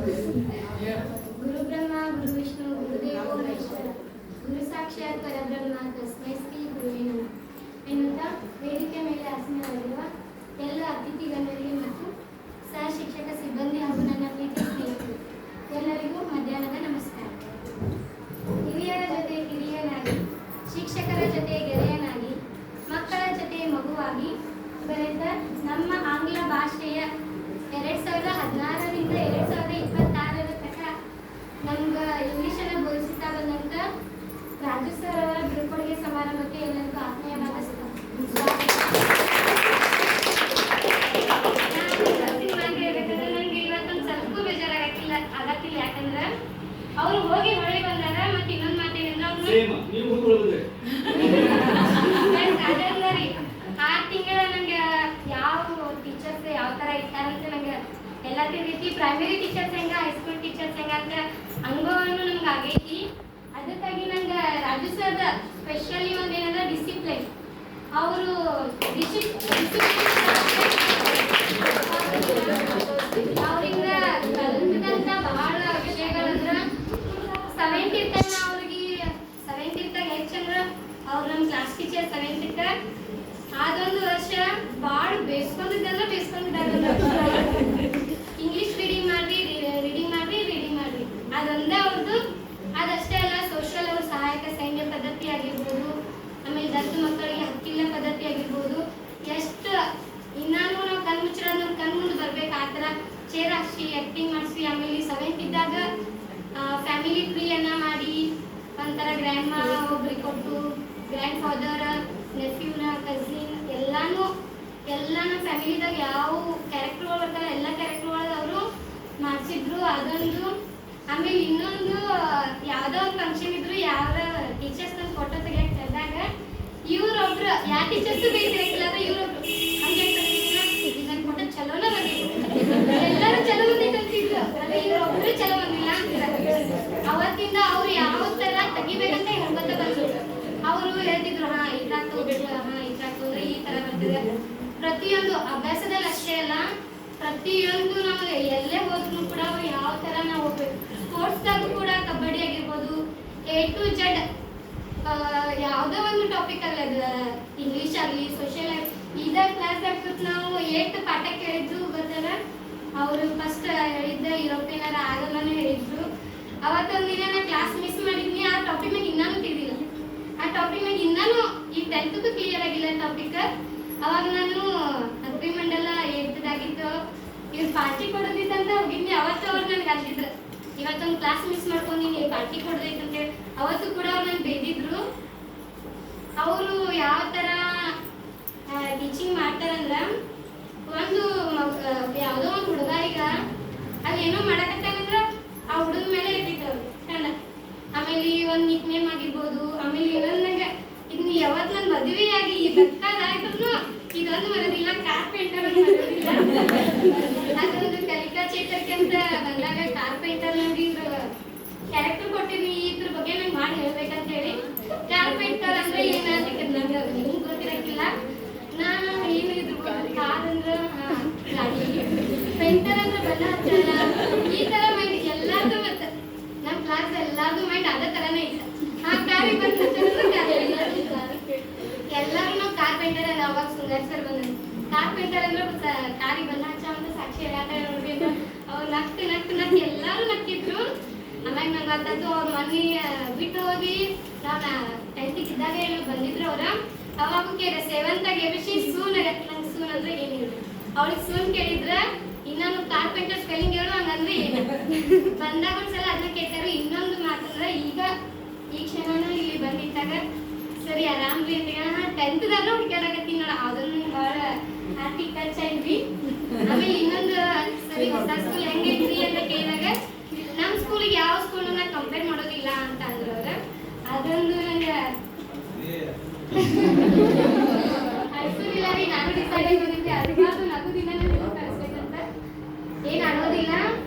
ಗುರು ಬ್ರಹ್ಮ ಗುರು ವಿಷ್ಣು ಗುರುದೇವೋ ಮಹೇಶ್ವರ ಗುರು ಸಾಕ್ಷಾತ್ ಪರಬ್ರಹ್ಮ ತಸ್ಮೈ ಶ್ರೀ ಗುರುವೇ ನಮಃ ಎನ್ನುತ್ತಾ ವೇದಿಕೆ ಮೇಲೆ ಆಸೀನರಾಗಿರುವ ಎಲ್ಲ ಅತಿಥಿ ಗಣ್ಯರಿಗೆ ಮತ್ತು ಸಹ ಶಿಕ್ಷಕ ಸಿಬ್ಬಂದಿ ಹಾಗೂ ನನ್ನ ಪ್ರೀತಿಯ ಸ್ನೇಹಿತರು ಎಲ್ಲರಿಗೂ ಮಧ್ಯಾಹ್ನದ ನಮಸ್ಕಾರ. ಹಿರಿಯರ ಜೊತೆ ಹಿರಿಯನಾಗಿ, ಶಿಕ್ಷಕರ ಜೊತೆ ಗೆಳೆಯನಾಗಿ, ಮಕ್ಕಳ ಜೊತೆ ಮಗುವಾಗಿ ಬೆಳೆದ ನಮ್ಮ ಆಂಗ್ಲ ಭಾಷೆಯ 2016ರಿಂದ 2026 ತನಕ ನಮ್ಗೆ ಇಂಗ್ಲೀಷನ್ನು ಬೋಧಿಸ್ತಾ ಬಂದಂಥ ರಾಜು ಸರ್ ಅವರ ಬೀಳ್ಕೊಡುಗೆ ಸಮಾರಂಭಕ್ಕೆ ಎಲ್ಲರಿಗೂ ಆತ್ಮೀಯವಾದ ನನಗೆ ಇವತ್ತೊಂದು ಸ್ವಲ್ಪ ಬೇಜಾರಾಗಕ್ಕಿಲ್ಲ ಆಗತ್ತಿಲ್ಲ. ಯಾಕಂದ್ರೆ ಅವರು ಹೋಗಿ ಹೊಳೆ ಬಂದಾಗ ಮತ್ತೆ ಇನ್ನೊಂದು ಮಾತೇನಂದ್ರೆ ಅವ್ರು 6 ತಿಂಗಳ ನಂಗೆ ಯಾವ ಟೀಚರ್ಸ್ ಯಾವ ಥರ ಇರ್ತಾರಂತ ನಂಗೆ ಎಲ್ಲ ರೀತಿ ಪ್ರೈಮರಿ ಟೀಚರ್ಸ್ ಹೆಂಗ, ಹೈಸ್ಕೂಲ್ ಟೀಚರ್ಸ್ ಹೆಂಗ ಅಂತ ಅನುಭವವನ್ನು ನಮ್ಗೆ ಆಗೈತಿ. ಅದಕ್ಕಾಗಿ ನಂಗೆ ರಾಜು ಸರ್ ಸ್ಪೆಷಲಿ ಒಂದು ಏನಂದ್ರೆ ಡಿಸಿಪ್ಲಿನ್. ಅವರು ಅವರಿಂದ ಕಲಿತಂತ ಬಹಳ ವಿಷಯಗಳಂದ್ರೆ 7th ಇರ್ತಾಗ ಹೆಚ್ಚಂದ್ರೆ ಅವ್ರು ನಮ್ಮ ಕ್ಲಾಸ್ ಟೀಚರ್ 7th ಅದೊಂದು ವರ್ಷ ಭಾಳ ಬೇಸ್ಕೊಂಡಿದ್ದಾರೆ. ಇಂಗ್ಲೀಷ್ ರೀಡಿಂಗ್ ಮಾಡ್ರಿ ಅದೊಂದೇ ಅವ್ರದ್ದು. ಅದಷ್ಟೇ ಅಲ್ಲ, ಸೋಷಿಯಲ್ ಅವ್ರ ಸಹಾಯಕ ಸೈನ್ಯ ಪದ್ಧತಿ ಆಗಿರ್ಬೋದು, ಆಮೇಲೆ ದತ್ತು ಮಕ್ಕಳಿಗೆ ಹಕ್ಕಿಲ್ಲ ಪದ್ಧತಿ ಆಗಿರ್ಬೋದು, ಎಷ್ಟು ಇನ್ನಾನು ನಾವು ಕಣ್ಮುಚ್ಚಿರೋದು ನಮ್ಮ ಕಣ್ಮುಂದೆ ಬರ್ಬೇಕು ಆ ಥರ ಚೇರ್ ಹಾಕ್ಸಿ ಆ್ಯಕ್ಟಿಂಗ್ ಮಾಡಿಸಿ. ಆಮೇಲೆ 7th ಇದ್ದಾಗ ಫ್ಯಾಮಿಲಿ ಟ್ರೀಯನ್ನ ಮಾಡಿ ಒಂಥರ ಗ್ರ್ಯಾಂಡ್ ಮಾ ಒಬ್ರಿಗೆ ಕೊಟ್ಟು, ಗ್ರ್ಯಾಂಡ್ ಫಾದರ್, ನೆಫ್ಯೂನ, ಕಸಿನ್ ಎಲ್ಲ ನಮ್ಮ ಫ್ಯಾಮಿಲಿದಾಗ ಯಾವ ಕ್ಯಾರೆಕ್ಟರ್ಗಳು ಬರ್ತಾರೆ ಎಲ್ಲ ಕ್ಯಾರೆಕ್ಟರ್ಗಳು ಅವರು ಮಾಡಿಸಿದ್ರು. ಅದೊಂದು. ಆಮೇಲೆ ಇನ್ನೊಂದು ಯಾವುದೋ ಒಂದು ಫಂಕ್ಷನ್ ಇದ್ರು, ಯಾವ ಟೀಚರ್ಸ್ ನಮ್ಮ ಫೋಟೋ ತೆಗಿಯಕ್ಕೆ ತೆಗೆದಾಗ ಇವ್ರೊಬ್ರು ಯಾವ ಟೀಚರ್ಸು ಬೇಕಿರಕ್ಕಿಲ್ಲ ಅಂದ್ರೆ ಇವ್ರೊಬ್ರು ಹಂಗೆ ನನ್ನ ಫೋಟೋ ಚಲೋನ ಬಂದಿತ್ತು, ಎಲ್ಲರೂ ಚಲೋ ಬಂದಿತ್ತು ಅಂತಿದ್ರು, ಅದೇ ಇವ್ರೊಬ್ರು ಚಲೋ ಬಂದಿಲ್ಲ ಅಂತಿದ್ದಾರೆ. ಅವತ್ತಿಂದ ಅವ್ರು ಯಾವ ಥರ ತೆಗಿಬೇಕಂತ ಹೇಳ್ಕೊತ ಬಂದ್ರು. ಅವರು ಹೇಳ್ತಿದ್ರು, ಇದ್ರಾಗ ತಗೋಬೇಕು, ಇದ್ರಾಗ ತಗೋದ್ರೆ ಈ ಥರ ಬರ್ತದೆ. ಪ್ರತಿಯೊಂದು ಅಭ್ಯಾಸದಲ್ಲಿ ಅಷ್ಟೇ ಅಲ್ಲ, ಪ್ರತಿಯೊಂದು ನಮಗೆ ಎಲ್ಲೇ ಹೋದ್ರೂ ಕೂಡ ಅವ್ರು ಯಾವ ಥರ ನಾವು ಹೋಗ್ಬೇಕು. ಸ್ಪೋರ್ಟ್ಸ್ದಾಗೂ ಕೂಡ ಕಬಡ್ಡಿ ಆಗಿರ್ಬೋದು, A to Z ಯಾವುದೋ ಒಂದು ಟಾಪಿಕ್ ಆಗಲಿ, ಅದು ಇಂಗ್ಲೀಷ್ ಆಗಲಿ, ಸೋಷಿಯಲ್ ಆಗಲಿ, ಇದೇ ಕ್ಲಾಸ್ ಆಗ್ಬಿಟ್ಟು ನಾವು 8 ಪಾಠ ಕೇಳಿದ್ರು ಗೊತ್ತಲ್ಲ. ಅವರು ಫಸ್ಟ್ ಹೇಳಿದ್ದ ಯುರೋಪಿಯನರ ಆಗಲ್ಲನೇ ಹೇಳಿದ್ರು. ಅವತ್ತೊಂದು ದಿನ ನಾನು ಕ್ಲಾಸ್ ಮಿಸ್ ಮಾಡಿದ್ನಿ. ಆ ಟಾಪಿಕ್ ಮ್ಯಾಗ ಇನ್ನೂ ತಿಳಿದಿಲ್ಲ. ಆ ಟಾಪಿಕ್ ಮ್ಯಾಗ ಇನ್ನೂ ಈ 10th ಕ್ಲಿಯರ್ ಆಗಿಲ್ಲ ಟಾಪಿಕ್. ಅವಾಗ ನಾನು ಅಗ್ರಿ ಮಂಡಲ 8th ಆಗಿತ್ತು, ಇವ್ರು ಪಾರ್ಟಿ ಕೊಡೋದಿತ್ತಂತ ಹೋಗಿದ್ನಿ. ಅವತ್ತು ಅವ್ರು ನನಗೆ ಅಂತಿದ್ರು, ಇವತ್ತೊಂದು ಕ್ಲಾಸ್ ಮಿಸ್ ಮಾಡ್ಕೊಂಡಿನಿ, ಪಾರ್ಟಿ ಕೊಡೋದೈತೆ ಅಂತೇಳಿ. ಅವತ್ತು ಕೂಡ ಅವ್ರು ನನಗೆ ಬೈದಿದ್ರು. ಅವರು ಯಾವ ಥರ ಟೀಚಿಂಗ್ ಮಾಡ್ತಾರಂದ್ರೆ, ಒಂದು ಯಾವುದೋ ಒಂದು ಹುಡುಗ ಈಗ ಅದೇನೋ ಮಾಡಕತ್ತಾನಂದ್ರೆ ಆ ಹುಡುಗ ಮೇಲೆ ಇರ್ತಿತ್ತು ಅವ್ರು ಕಣ್ಣ. ಆಮೇಲೆ ಒಂದು ನಿಕ್ ನೇಮ್ ಆಗಿರ್ಬೋದು, ಆಮೇಲೆ ಇನ್ನೊಂದು ನಂಗೆ ಇನ್ನು ಯಾವತ್ತು ನನ್ನ ಮದುವೆಯಾಗಿ ಈ ಬೆಕ್ಕಾದಾಯ್ತು ಇದೊಂದು ಬರೋದಿಲ್ಲ, ಕಾರ್ಪೆಂಟರ್ ಒಂದು ಬರೋದಿಲ್ಲ. ಅದೊಂದು ಕಲಿಕಾ ಚೇತರಿಕೆ ಅಂತ ಬಂದಾಗ ಕಾರ್ಪೆಂಟರ್ ನಂಗೆ ಇದ್ರ ಕ್ಯಾರೆಕ್ಟರ್ ಕೊಟ್ಟಿನಿ, ಇದ್ರ ಬಗ್ಗೆ ನಂಗೆ ಮಾಡಿ ಹೇಳ್ಬೇಕಂತ ಹೇಳಿ. ಕಾರ್ಪೆಂಟರ್ ಅಂದ್ರೆ ಏನಂತ ನಂಗೆ ನಿಮ್ಗೆ ಗೊತ್ತಿರಕ್ಕಿಲ್ಲ. ನಾನು ಏನು ಇದ್ರು ಕಾರ್ ಅಂದ್ರೆ ಗಾಡಿ, ಪೇಂಟರ್ ಅಂದ್ರೆ ಬಣ್ಣ ಹಚ್ಚಲ್ಲ, ಈ ಥರ ಮೈಂಡ್ ಎಲ್ಲಾರ್ದು. ಮತ್ತೆ ನಮ್ಮ ಕ್ಲಾಸ್ ಎಲ್ಲಾರ್ದು ಮೈಂಡ್ ಅದೇ ಥರನೇ ಇತ್ತು. ಆ ಕಾರಿಗೆ ಬಂದು ಎಲ್ಲರೂ ನಾವು ಕಾರ್ಪೆಂಟರ್ ಅಲ್ಲ. ಅವಾಗ ಸುಂದರ್ ಸರ್ ಬಂದ್ರು, ಕಾರ್ಪೆಂಟರ್ ಅಂದ್ರೆ ಕಾರಿಗೆ ಬಣ್ಣ ಹಚ್ಚ ಅಂತ ಸಾಕ್ಷಿ ನೋಡ್ಬೇಕು. ಅವ್ರು ನಕ್ಕು ಎಲ್ಲರೂ ನಕ್ಕಿದ್ರು. ಆಮ್ಯಾಗ ನಂಗೆ ಗೊತ್ತಾಯ್ತು ಅವ್ರ ಮನೆ ಬಿಟ್ಟು ಹೋಗಿ ನಾನು 10th ಇದ್ದಾಗ ಬಂದಿದ್ರು ಅವ್ರ. ಅವಾಗ ಕೇಳಿದೆ 7th ABC ಸೂನ್ ಆಗತ್ತೆ. ನಂಗೆ ಸೂನ್ ಅಂದ್ರೆ ಏನಿಲ್ಲ. ಅವ್ಳಿಗೆ ಸೂನ್ ಕೇಳಿದ್ರೆ ಇನ್ನೊಂದು ಕಾರ್ಪೆಂಟರ್ ಸ್ಪೆಲ್ಲಿಂಗ್ ಹೇಳು ಹಂಗಂದ್ರೆ ಏನು ಬಂದಾಗ ಒಂದ್ಸಲ ಅದನ್ನ ಕೇಳ್ತಾರೆ. ಇನ್ನೊಂದು ಮಾತಂದ್ರೆ ಈಗ ಈ ಕ್ಷಣನೂ ಇಲ್ಲಿ ಬಂದಿದ್ದಾಗ ಸರಿ ಆರಾಮ್ರಿ ಅಂತ 10th ಹುಡುಕಾಡಕತ್ತೀನಿ ನೋಡ. ಅದನ್ನು ಭಾಳ ಹ್ಯಾಪಿ ಟಚ್ ಆಯ್ವಿ. ಆಮೇಲೆ ಇನ್ನೊಂದು ಸರಿ ಹೊಸ ಸ್ಕೂಲ್ ಹೆಂಗೈತ್ರಿ ಅಂತ ಕೇಳಿದಾಗ ನಮ್ಮ ಸ್ಕೂಲಿಗೆ ಯಾವ ಸ್ಕೂಲನ್ನ ಕಂಪೇರ್ ಮಾಡೋದಿಲ್ಲ ಅಂತ ಅಂದ್ರು ಅವ್ರು. ಅದೊಂದು ನಂಗೆ ಅನಿಸೋದಿಲ್ಲ ರೀ. ನಾನು ಡಿಸೈಡ್ ಆಗಿ ಬಂದಿದ್ದೆ ಅದಕ್ಕಾದ್ರೂ ನಗುದಿನ ಕಳಿಸ್ಬೇಕಂತ. ಏನು ಅನ್ನೋದಿಲ್ಲ.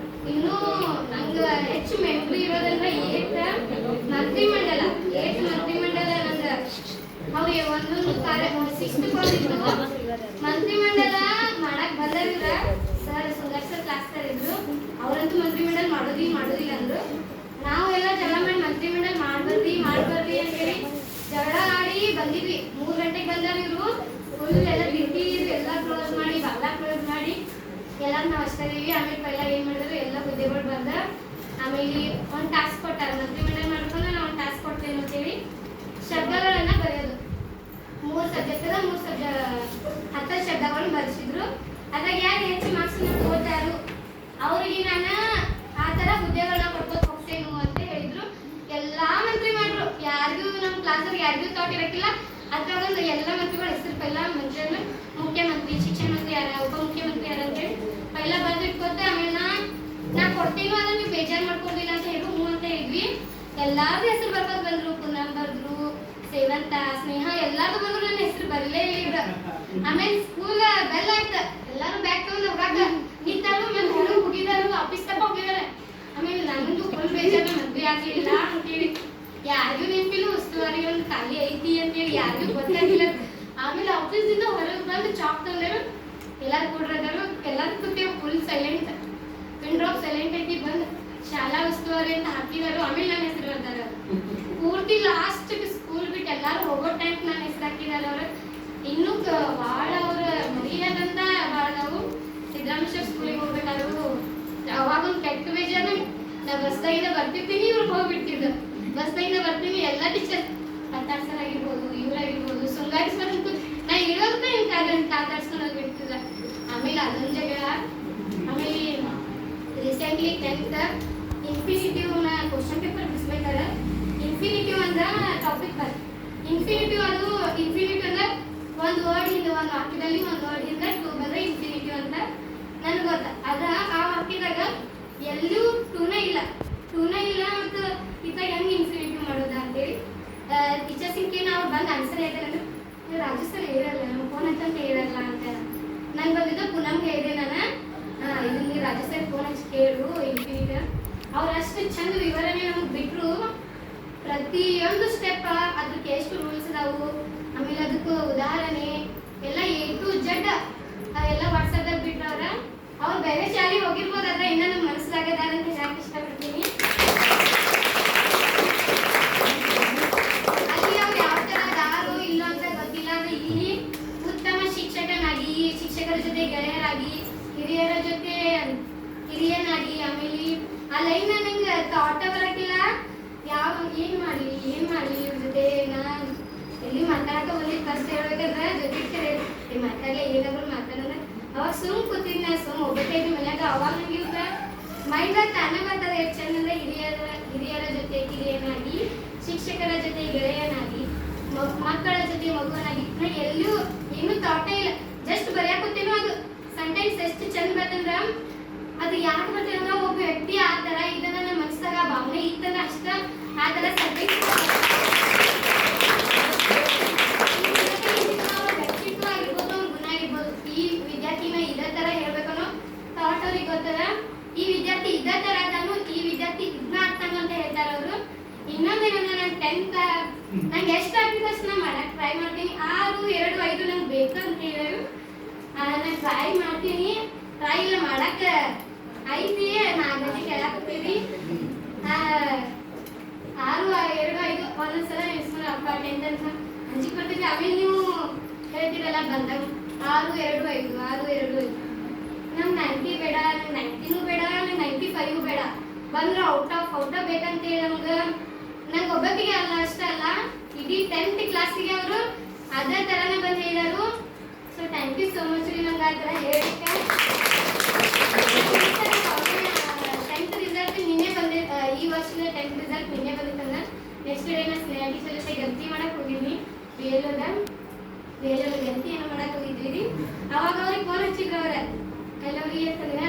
ಇನ್ನೂ ನಂಗೆ ಹೆಚ್ಚು ಮೆಮೊರಿ ಇರೋದಂದ್ರೆ 8th ಮಂತ್ರಿಮಂಡಲ ನಂಗೆ ಅವ್ರು ಒಂದೊಂದು ಕಾರ್ಯ 6th ಕಾಲೇಜ್ ಮಂತ್ರಿಮಂಡಲ ಮಾಡಕ್ ಬಂದಿದ್ರ ಸರ್ ಸುಂದರ್ ಸರ್ ಕ್ಲಾಸ್ ಇದ್ರು. ಅವರಂತೂ ಮಂತ್ರಿಮಂಡಲ ಮಾಡೋದಿಲ್ಲ ಅಂದ್ರು. ನಾವೆಲ್ಲ ಜಗಳ ಮಾಡಿ ಮಂತ್ರಿಮಂಡಲ ಮಾಡ್ಬರ್ರಿ ಅಂತೇಳಿ ಜಗಳ ಆಡಿ ಬಂದಿದ್ವಿ. 3 ಗಂಟೆಗೆ ಬಂದಾರ ಇವರು. ಫುಲ್ ಎಲ್ಲ ಕಿಟಕಿ ಎಲ್ಲ ಕ್ಲೋಸ್ ಮಾಡಿ ಬಾಗ್ಲ ಕ್ಲೋಸ್ ಮಾಡಿ ಎಲ್ಲ ನಾವು ಅಷ್ಟೇ ಇದೀವಿ. ಆಮೇಲೆ ಪೈಲ ಏನ್ ಮಾಡಿದ್ರು, ಎಲ್ಲ ಹುದ್ದೆಗಳು ಬಂದ. ಆಮೇಲೆ ಒಂದು ಟಾಸ್ಕ್ ಕೊಟ್ಟಾರ, ಮಂತ್ರಿಮಂಡಲ ಮಾಡ್ಕೊಂಡು ನಾವು ಒಂದು ಟಾಸ್ಕ್ ಕೊಡ್ತೇವೆ ಅಂತೇಳಿ ಶಬ್ದಗಳನ್ನ ಬರೆಯೋದು. 3 ಸಬ್ಜೆಕ್ಟ್ ಅದ, 10 ಶಬ್ದಗಳನ್ನು ಬರೆಸಿದ್ರು. ಅದ್ರಾಗ ಯಾರು ಹೆಚ್ಚು ಮಾರ್ಕ್ಸ್ ಓದ್ತಾರು ಅವ್ರಿಗೆ ನಾನು ಆ ಥರ ಹುದ್ದೆಗಳನ್ನ ಕೊಡ್ಕೋತ ಹೋಗ್ತೇನು ಅಂತ ಹೇಳಿದ್ರು. ಎಲ್ಲಾ ಮಂತ್ರಿ ಮಾಡ್ರು. ಯಾರಿಗೂ ನಮ್ಮ ಕ್ಲಾಸಲ್ಲಿ ಯಾರಿಗೂ ಥಾಟ್ ಇರಕ್ಕಿಲ್ಲ. ಅದ್ರಾಗ ಎಲ್ಲ ಮಂತ್ರಿಗಳ ಹೆಸರು ಪೈಲ ಮಂತ್ರಿ, ಮುಖ್ಯಮಂತ್ರಿ, ಶಿಕ್ಷಣ ಮಂತ್ರಿ ಯಾರ, ಉಪಮುಖ್ಯಮಂತ್ರಿ ಯಾರ ಅಂತೇಳಿ ಪೈಲ ಬಂದು ಇಟ್ಕೋತೆ. ಆಮೇಲೆ ನಾ ಕೊಡ್ತೇನು ಅದನ್ನ ನೀವು ಬೇಜಾರು ಮಾಡ್ಕೊಳ್ಲಿಲ್ಲ ಅಂತ ಹೇಳಿ ಹ್ಞೂ ಅಂತ ಹೇಳಿದ್ವಿ. ಎಲ್ಲಾರ್ದು ಹೆಸರು ಬರ್ಕೋದು ಬಂದ್ರು. ಪೂನಮ್ ಬರ್ದ್ರು, ಸೇವಂತ, ಸ್ನೇಹ ಎಲ್ಲಾರ್ದು ಬಂದ್ರು. ನನ್ನ ಹೆಸರು ಬರಲೇ ಇಲ್ಲ. ಆಮೇಲೆ ಸ್ಕೂಲ್ ಬೆಲ್ ಆಯ್ತು. ಎಲ್ಲಾರು ಬ್ಯಾಗ್ ತಗೊಂಡು ಹೋಗಾಕ ನಿಂತಾರು. ಮತ್ತೆ ಹೋಗಿದಾರು, ಆಫೀಸ್ ತಪ್ಪ ಹೋಗಿದಾರೆ. ಆಮೇಲೆ ನನ್ನದು ಫುಲ್ ಬೇಜಾರು, ಮದ್ವೆ ಆಗ್ಲಿಲ್ಲ ಅಂತೇಳಿ ಯಾರಿಗೂ ನೆನಪಿಲ್ಲ. ಉಸ್ತುವಾರಿ ಒಂದು ಖಾಲಿ ಐತಿ ಅಂತೇಳಿ ಯಾರಿಗೂ ಗೊತ್ತಾಗಿಲ್ಲ. ಆಮೇಲೆ ಆಫೀಸಿಂದ ಹೊರಗೆ ಬಂದು ಚಾಕ್ ತಂದರು. ಎಲ್ಲಾರು ಕೂಡ್ರದರು. ಎಲ್ಲಾರು ಕೂತೇವೆ. Full silent, pin drop silent ಐತಿ. ಬಂದು ಶಾಲಾ ಉಸ್ತುವಾರಿ ಅಂತ ಹಾಕಿದಾರು. ಆಮೇಲೆ ನನ್ನ ಹೆಸರು ಬರ್ತಾರ. ಪೂರ್ತಿ ಲಾಸ್ಟ್ ಸ್ಕೂಲ್ ಬಿಟ್ಟು ಎಲ್ಲಾರು ಹೋಗೋ ಟೈಮ್ ನನ್ನ ಹೆಸರು ಹಾಕಿದಾರೆ. ಅವ್ರು ಇನ್ನೂ ಭಾಳ ಅವ್ರ ಮರಿಯಾದಂತ ಭಾಳ. ನಾವು ಸಿದ್ದರಾಮೇಶ್ವರ ಸ್ಕೂಲಿಗೆ ಹೋಗ್ಬೇಕಾದ್ರು ಅವಾಗ ಒಂದು ಕೆಟ್ಟ ಬೇಜಾರು. ನಾ ಬಸ್ತಾಗಿಂದ ಬರ್ತಿರ್ತೀನಿ, ಇವ್ರಿಗೆ ಹೋಗ್ಬಿಡ್ತಿದ್ದ. ಬಸ್ತಾಗಿಂದ ಬರ್ತೀನಿ, ಎಲ್ಲ ಟೀಚರ್ ಪತ್ತಾಡ್ಸರ್ ಆಗಿರ್ಬೋದು, ಇವ್ರಾಗಿರ್ಬೋದು, ಸುಂಗಾರಿಸ್ಕೊಂಡು ನಾ ಇರೋದನ್ನ ಹಿಂಗೆ ಕಾದಾಡ್ಸ್ಕೊಂಡು ಹೋಗ್ಬಿಡ್ತಿದ್ದ. ಆಮೇಲೆ ಅದೊಂದು ಜಗಳ. ಆಮೇಲೆ ರೀಸೆಂಟ್ಲಿ 10th ಇನ್ಫಿನಿಟಿವ್ ನ ಕ್ವಶನ್ ಪೇಪರ್ ಬಿಡಿಸ್ಬೇಕಾದ್ರೆ ಇನ್ಫಿನಿಟಿವ್ ಅಂದ್ರ ಟಾಪಿಕ್ ಬರ್. ಇನ್ಫಿನಿಟಿವ್ ಅದು ಇನ್ಫಿನಿಟಿವ್ ಅಂದ್ರೆ ಒಂದು ವರ್ಡ್ ಹಿಂದೆ, ಒಂದು ವಾಕ್ಯದಲ್ಲಿ ಒಂದು ವರ್ಡ್ ಹಿಂದೆ ಟೂ ಬಂದ್ರೆ ಇನ್ಫಿನಿಟಿವ್ ಅಂತ ನನ್ಗೆ ಗೊತ್ತ. ಆ ವಾಕ್ಯದಾಗ ಎಲ್ಲೂ ಟೂನೇ ಇಲ್ಲ. ಮತ್ತು ಇತ್ತ ಹೆಂಗೆ ಇನ್ಫಿನಿಟಿವ್ ಮಾಡೋದ ಅಂತೇಳಿ ಟೀಚರ್ಸಿಗೆ ನಾವು ಬಂದು ಆನ್ಸರ್ ಹೇಳ್ತಾರೆ. ಅಂದ್ರೆ ರಾಜು ಸರ್ ಹೇಳಲ್ಲ, ನಮ್ಮ ಫೋನ್ ಅಂತ ಹೇಳಲ್ಲ ಅಂತ ನಂಗೆ ಬಂದಿದ್ದು. ಪೂನಮ್ಗೆ ಹೇಳಿದೆ ನಾನು, ಇದನ್ನ ರಾಜು ಸರ್ ಫೋನ್ ಹಚ್ಚಿ ಕೇಳು ಇನ್ಫಿನಿಟಿವ್. ಅವ್ರು ಅಷ್ಟು ಚಂದ ವಿವರಣೆ ನಮ್ಗೆ ಬಿಟ್ಟರು. ಪ್ರತಿಯೊಂದು ಸ್ಟೆಪ್ ಅದಕ್ಕೆ ಎಷ್ಟು ರೂಲ್ಸ್ ಅದಾವು, ಆಮೇಲೆ ಅದಕ್ಕೆ ಉದಾಹರಣೆ ಎಲ್ಲ A to Z ಎಲ್ಲ ವಾಟ್ಸಪ್ದಾಗ ಬಿಟ್ರವ್ರ. ಅವ್ರು ಬೇರೆ ಶಾಲೆಗೆ ಹೋಗಿರ್ಬೋದು, ಅದ್ರ ಇನ್ನ ನಮ್ಮ ಮನಸ್ಸಾಗದಾರ ಅಂತ ಹೇಳಕ್ ಇಷ್ಟಪಡ್ತೀನಿ. ಅಲ್ಲಿ ಅವ್ರು ಯಾವ ತರ ಅದಾರು ಇಲ್ಲ ಅಂತ ಗೊತ್ತಿಲ್ಲ. ಇಲ್ಲಿ ಉತ್ತಮ ಶಿಕ್ಷಕನಾಗಿ, ಶಿಕ್ಷಕರ ಜೊತೆ ಗೆಳೆಯರಾಗಿ, ಹಿರಿಯನಾಗಿ, ಆಮೇಲೆ ಆ ಲೈನ್ ನಂಗೆ ಥಾಟ್ ಬರಕಿಲ್ಲ. ಏನ್ ಮಾಡ್ಲಿ ಇವ್ರ ಜೊತೆ. ನಾ ಎಲ್ಲಿ ಮಾತಾಡಕ ಬಂದಿದ್ದು ಫಸ್ಟ್ ಹೇಳ್ಬೇಕಾದ್ರೆ ಜೊತೆ ಮಾತಾಡಲಿ, ಏನಾದ್ರು ಮಾತಾಡೋಣ. ಅವಾಗ ಸುಮ್ ಕೂತಿದ್ನ, ಸುಮ್ ಹೋಗ್ಬೇಕಾಯ್ತು ಮನ್ಯಾಗ. ಅವಾಗ ನಂಗೆ ಇವ್ರ ಮೈಂಡ್ ತಾನ ಬರ್ತದ ಎಷ್ಟು ಚಂದ. ಹಿರಿಯರ ಜೊತೆ ಕಿರಿಯನಾಗಿ, ಶಿಕ್ಷಕರ ಜೊತೆ ಗೆಳೆಯನಾಗಿ, ಮಕ್ಕಳ ಜೊತೆ ಮಗುವನಾಗಿ. ನಾ ಎಲ್ಲೂ ಏನು ಥಾಟೇ ಇಲ್ಲ, ಜಸ್ಟ್ ಬರೆಯಾಕೋತೇನೋ. ಅದು ಸೆಂಟೆನ್ಸ್ ಎಷ್ಟು ಚಂದ ಬರ್ತಂದ್ರ ಅದು ಯಾಕೆ ಬರ್ತೇನಂದ್ರ ಒಬ್ಬ ವ್ಯಕ್ತಿ ಆ ತರ ಇದನ್ನ ನಮ್ಮ ಮನಸ್ಸಾಗ ಭಾವನೆ ಇತ್ತಂದ್ರ ಅಷ್ಟ ಆ ತರ ಸೆಂಟೆನ್ಸ್ ವ್ಯಕ್ತಿತ್ವ ಆಗಿರ್ಬೋದು, ಅವ್ರ ಗುಣ ಆಗಿರ್ಬೋದು. ಈ ವಿದ್ಯಾರ್ಥಿನ ಇದೇ ತರ ಹೇಳ್ಬೇಕನ್ನೋ ಥಾಟ್ ಅವ್ರಿಗೆ ಗೊತ್ತದ. ಈ ವಿದ್ಯಾರ್ಥಿ ಇದೇ ತರ ಅದಾನು, ಈ ವಿದ್ಯಾರ್ಥಿ ಇದನ್ನ ಆಗ್ತಾನು ಅಂತ ಹೇಳ್ತಾರ ಅವರು. ಇನ್ನೊಂದೇನಂದ್ರೆ ನಾನು 10th ನಂಗೆ ಎಷ್ಟು ಆಗ್ತಿದೆ ಅಷ್ಟು ನಾ ಮಾಡಕ್ ಟ್ರೈ ಮಾಡ್ತೀನಿ. 6, 2, 5 ನಂಗೆ ಬೇಕಂತ ಹೇಳಿ ನಾನು ಟ್ರೈ ಮಾಡ್ತೀನಿ. ಟ್ರೈ ಇಲ್ಲ ಮಾಡಕ್ ಐತಿ. 4 ಗಂಟೆ ಕೇಳಾಕತ್ತೀವಿ. 6, 2, 5 ಒಂದೊಂದ್ಸಲ ನೆನ್ಸ್ಕೊಂಡು ಅಪ್ಪ 10th ಅಂತ ಅಂಜಿಕ್ ಬರ್ತೀವಿ. ಆಮೇಲೆ ನೀವು ಹೇಳ್ತೀರಲ್ಲ ಬಂದಾಗ 6, 2, 5 6, 2, 5 ನಮ್ಗೆ 90 ಬೇಡ, ನಂಗೆ 90 ಬೇಡ, ನಂಗೆ 95 ಬೇಡ. ಬಂದ್ರೆ ಔಟ್ ಆಫ್ ಬೇಕಂತೇಳಿ ನಂಗೆ ಒಬ್ಬೊಬ್ಬಿಗೆ ಅಲ್ಲ ಅಷ್ಟೇ ಅಲ್ಲ, ಇಡೀ 10th ಕ್ಲಾಸಿಗೆ ಅವರು ಅದೇ ಥರನೇ ಬಂದು ಹೇಳಿದರು. So thank you so much ರೀ ನಂಗೆ ಆ ಥರ ಹೇಳಕ್ಕೆ. 10th ರಿಸಲ್ಟ್ ನಿನ್ನೆ ಬಂದಿತ್ತು. ಈ ವರ್ಷದ 10th ರಿಸಲ್ಟ್ ನಿನ್ನೆ ಬಂದಿತ್ತಂದ್ರೆ ನೆಕ್ಸ್ಟ್ ಡೇ ನಾನು ಸ್ನೇಹ ಟೀಚರ್ ಜೊತೆ ಗಂತಿ ಮಾಡಕ್ಕೆ ಹೋಗಿದ್ವಿ. ಬೇಲೂರ ಗಂತಿ ಏನೋ ಮಾಡಕ್ಕೆ ಹೋಗಿದ್ವಿ. ಅವಾಗ ಅವ್ರಿಗೆ ಫೋನ್ ಹಚ್ಚಿದ್ರು. ಅವ್ರ ಎಲ್ಲರಿಗೆ ಅಂತಂದ್ರೆ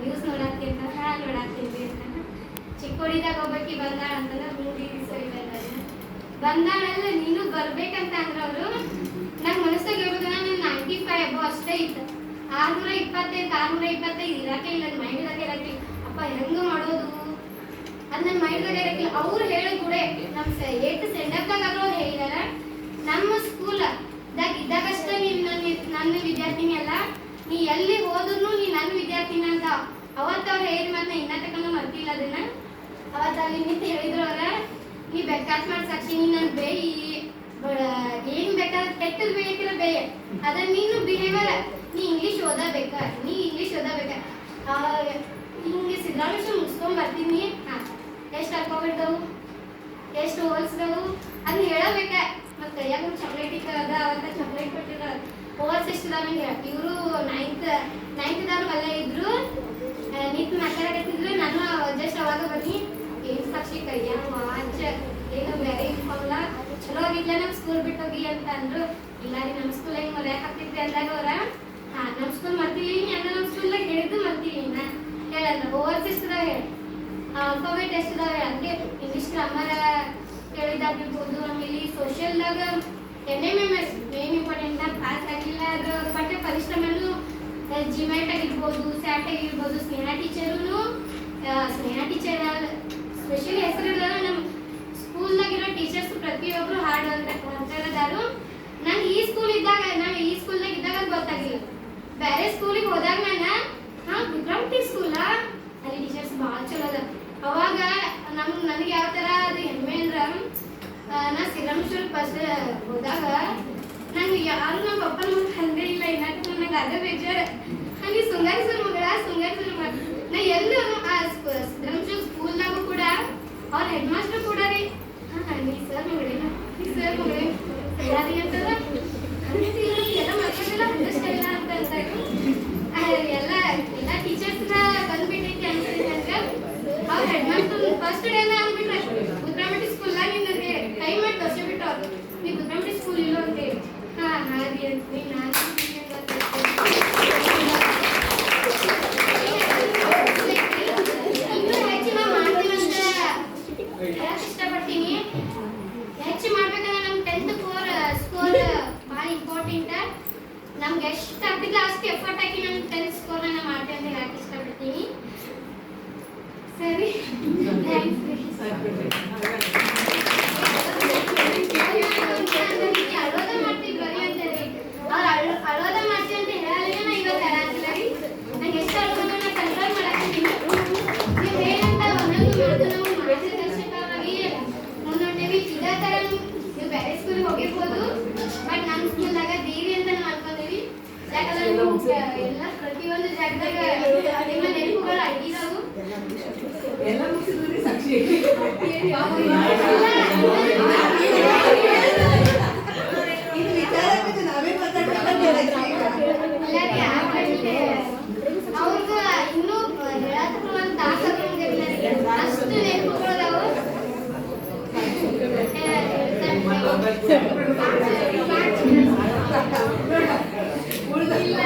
ನ್ಯೂಸ್ ನೋಡಾಕ್ತೀನಿ ಅಂತ, ನೋಡಾಕ್ತೀನಿ ಅಂತ. ಚಿಕ್ಕೋಡಿದಾಗ ಒಬ್ಬಾಕಿ ಬಂದಾಳ ಅಂತಂದ್ರೆ 3 ದಿವಸ ಬಂದಾಳಲ್ಲ ನೀನು ಬರ್ಬೇಕಂತ ಅಂದ್ರೆ ಅವರು ನಂಗೆ ಮನಸ್ಸಾಗ ಹೇಳ್ಬೇಕು. ನಾನು 95 ಅಬೋ ಅಷ್ಟೇ ಇತ್ತು. 625 625 ಇರಾಕೆ ಇಲ್ಲ, ನನ್ನ ಮೈಂಡ್ದಾಗ ಇರಕ್ಕಿಲ್ಲ. ಅಪ್ಪ ಹೆಂಗ ಮಾಡೋದು ಅದು ನನ್ನ ಮೈಂಡ್ದಾಗ ಇರಕ್ಕಿಲ್ಲ. ಅವ್ರು ಹೇಳೋ ಕೂಡ ನಮ್ಮ 8th ಸೆಂಡಪ್ದಾಗ ಅವ್ರು ಹೇಳಿದಾರ, ನಮ್ಮ ಸ್ಕೂಲ್ದಾಗ ಇದ್ದಾಗಷ್ಟೇ ನೀನು ನನ್ನ ವಿದ್ಯಾರ್ಥಿನಿ ಅಲ್ಲ, ನೀ ಎಲ್ಲಿ ಹೋದ್ರು ನೀ ನನ್ನ ವಿದ್ಯಾರ್ಥಿನಿ ಅಂತ ಅವತ್ತು ಅವ್ರು ಹೇಳಿ ಮತ್ತೆ ಇನ್ನ ತಗೊಂಡು ಮರ್ತಿಲ್ಲ. ಅಲ್ಲಿ ನಿಂತು ಹೇಳಿದ್ರು ಅವ್ರ, ನೀ ಬೇಕಾದ್ ಮಾಡಿ ಸಾಕ್ಷಿ ನೀ ನನ್ ಬೇಯಿ ಏನ್ ಬೇಕಾದ್ರೆ ಕೆಟ್ಟದ್ ಬೇಕಿಲ್ಲ ಬೇಯ ಅದ ನೀನು ಬಿಹೇವಿಯರ್ ನೀ ಇಂಗ್ಲಿಷ್ ಓದಬೇಕ ಹಿಂಗೆ ಸಿದ್ದರಾಮೇಶ್ವರ ಮುಗಿಸ್ಕೊಂಡ್ ಬರ್ತೀನಿ. ಎಷ್ಟು ಅಲ್ಫಾಬೆಟ್ದವು ಎಷ್ಟು ಹೋಲ್ಸ್ದವು ಅದನ್ನ ಹೇಳಬೇಕ. ಮತ್ತೆ ಕೈಯಾಗ ಚಾಕ್ಲೇಟ್ ಇಕ್ಕದ ಅವತ್ತ ಚಾಕ್ಲೇಟ್ ಕೊಟ್ಟಿರ ಹೋಲ್ಸ್ ಎಷ್ಟಿದಾವೆ ಇವರು ನೈನ್ತ್ದವ್ರು ಅಲ್ಲೇ ಇದ್ರು. ನಿಂತು ಮಾತಾಡಕತ್ತಿದ್ರು. ನಾನು ಜಸ್ಟ್ ಅವಾಗ ಬನ್ನಿ ಏನ್ ಸಾಕ್ಷಿ ಕೈಯ ವಾಚ್ ಏನು ಬೇರೆ ಇಟ್ಕೊಲ್ಲ ಚಲೋ ಆಗಿಲ್ಲ ನಮ್ ಸ್ಕೂಲ್ ಬಿಟ್ಟೋಗಿ ಅಂತ ಅಂದ್ರು. ಇಲ್ಲ ರೀ ನಮ್ಮ ಸ್ಕೂಲ್ ಹೆಂಗ್ ಮರ್ಯಾಕ್ ಹಾಕ್ತಿದ್ರಿ ಅಂದಾಗ ಅವ್ರ ನಮ್ಮ ಸ್ಕೂಲ್ ಮರ್ತೀವಿ ನಮ್ಮ ಸ್ಕೂಲ್ದಾಗ ಹೇಳಿದ್ದು ಮರ್ತೀವಿ ನಾ ಹೇಳಲ್ಲ. ಹೋಲ್ಸ್ ಎಷ್ಟಿದಾವೆ ಆಲ್ಫಾಬೆಟ್ ಎಷ್ಟಿದಾವೆ ಅಂದ್ರೆ ಇಂಗ್ಲಿಷ್ ಗ್ರಾಮರ್ ಹೇಳಿದಾಗಿರ್ಬೋದು. ಆಮೇಲೆ ಸೋಷಿಯಲ್ದಾಗ NMMS ಮೇನ್ ಇಂಪಾರ್ಟೆಂಟ್ ಪಾಸ್ ಆಗಿಲ್ಲ ಅದ್ರ ಬಟ್ಟೆ ಪರಿಶ್ರಮನು ಜಿಮ್ಯಾಟ್ ಆಗಿರ್ಬೋದು, ಸ್ಯಾಟ್ ಆಗಿರ್ಬೋದು. ಸ್ನೇಹ ಟೀಚರ್ ಸ್ಪೆಷಲಿ ಹೆಸರಿಲ್ಲ ನಮ್ಮ ಸ್ಕೂಲ್ದಾಗಿರೋ ಟೀಚರ್ಸ್ ಪ್ರತಿಯೊಬ್ರು ಹಾಡು ಅಂತಾರದಾರು. ನಾನು ಈ ಸ್ಕೂಲ್ದಾಗ ಇದ್ದಾಗ ಗೊತ್ತಾಗಿಲ್ಲ. ಬೇರೆ ಸ್ಕೂಲಿಗೆ ಹೋದಾಗ ನಾನು ವಿಕ್ರಮಟಿ ಸ್ಕೂಲ ಅಲ್ಲಿ ಟೀಚರ್ಸ್ ಭಾಳ ಚಲೋ ಅದ. ಅವಾಗ ನನಗೆ ಯಾವ ಥರ ಅದು ಹೆಮ್ಮೆ ಅಂದ್ರೆ ನಾ ಶ್ರೀರಾಮೇಶ್ವರ ಫಸ್ಟ್ ಹೋದಾಗ ನಾನು ಯಾರು ನಮ್ಮ ಪಪ್ಪ ನಮಗೆ ತಂದೆ ಇಲ್ಲ ಇನ್ನಾಕ ನನಗೆ ಅದೇ ಬೇಜಾರು. ನನಗೆ ಶೃಂಗಾರೇಶ್ವರ ಮಗಳ ನಾ ಎಲ್ಲ ಶ್ರೀರಾಮೇಶ್ವರ ಸ್ಕೂಲ್ನಾಗೂ ಕೂಡ ಅವ್ರ ಹೆಡ್ ಮಾಸ್ಟರ್ ಕೂಡ ರೀ ನೀ ಸರ್ ಮಗಳೇ ಸರಿಯಾದಿ ಅಂತಂದ್ರೆ ಎಲ್ಲ ಮಾತಾಡಿಲ್ಲ ಅಂಡರ್ಸ್ಟ್ಯಾಂಡ್ ಅಂತ ಎಲ್ಲ ಟೀಚರ್ಸ್ನ ಬಂದ್ಬಿಟ್ಟೈತಿ ಅನ್ಸಿದ್ರೆ ಅವ್ರ ಹೆಡ್ ಮಾಸ್ಟರ್ ಫಸ್ಟ್ ಡೇನ ಅಂದ್ಬಿಟ್ರೆ ಗುದ್ರಾಮಟ್ಟಿ ಸ್ಕೂಲ್ನಾಗ ನಿನ್ನಗೆ ಕೈ ಮಾಡಿ ತೋರಿಸ್ಬಿಟ್ಟು ಅವ್ರು ನೀವು ಗುದ್ರಾಮಟ್ಟಿ ಸ್ಕೂಲ್ ಇಲ್ಲೋ ಅಂತೇಳಿ ಹಾಗೆ ಅಂತೀನಿ ನಾನು ಇನ್ನೂ ಹೆಚ್ಚು ನಾವು ಮಾಡ್ತೀವಂತ ಹೇಳಕ್ ಇಷ್ಟಪಡ್ತೀನಿ. ಹೆಚ್ಚು ಮಾಡ್ಬೇಕಂದ್ರೆ ನಮ್ಮ 10th ಸ್ಕೋರ್ ಭಾಳ ಇಂಪಾರ್ಟೆಂಟ್. ನಮ್ಗೆ ಎಷ್ಟು ಆಗ್ತಿಲ್ಲ ಅಷ್ಟು ಎಫರ್ಟ್ ಹಾಕಿ ನಮ್ಮ 10th ಸ್ಕೋರ್ ನಾನು ಮಾಡ್ತೇನೆ ಅಂತ ಹೇಳಕ್ ಇಷ್ಟಪಡ್ತೀನಿ. ಸರಿ ಅಳೋದ ಮಾಡ್ತೀವಿ ಬರೀ ಅಂತೇಳಿ ಅವ್ರು ಅಳೋದ ಮಾಡ್ತೀವಿ ಅಂತ ಹೇಳಲ್ಲ ನಾ ಇವತ್ತು ಹೇಳಂಗಿಲ್ಲ ರೀ. ನಂಗೆ ಎಷ್ಟು ಅಳೋದ ನಾ ಕಂಟ್ರೋಲ್ ಮಾಡಾಕ್ತೀನಿ. ನೀವು ಏನಂತ ಒಂದೊಂದು ಮಾತು ನಾವು ಮಾರ್ಗದರ್ಶಕವಾಗಿ ಮುನ್ನೋಟೇವಿ. ಇದೇ ಥರ ನೀವು ಬೇರೆ ಸ್ಕೂಲಿಗೆ ಹೋಗಿರ್ಬೋದು, ಬಟ್ ನಮ್ಮ ಸ್ಕೂಲ್ದಾಗ ದೇವಿ ಅಂತ ನಾವು ಅನ್ಕೊಂಡೇವಿ. ಯಾಕಂದ್ರೆ ಎಲ್ಲ ಪ್ರತಿಯೊಂದು ಜಾಗದಾಗ ನಿಮ್ಮ ನೆನಪುಗಳು ಆಗಿದಾವು. ಎಲ್ಲ ಮುಗಿಸಿದ್ರಿ ಸಾಕ್ಷಿ ನಾವೇ ಅವ್ರಿಗೂ ಇನ್ನೂ ಹೇಳಕ್ಕೆ ಒಂದು ತಾಸಾದ್ರೂ ಅಷ್ಟು ನೆನಪುಗಳದಾವು. ಇಲ್ಲ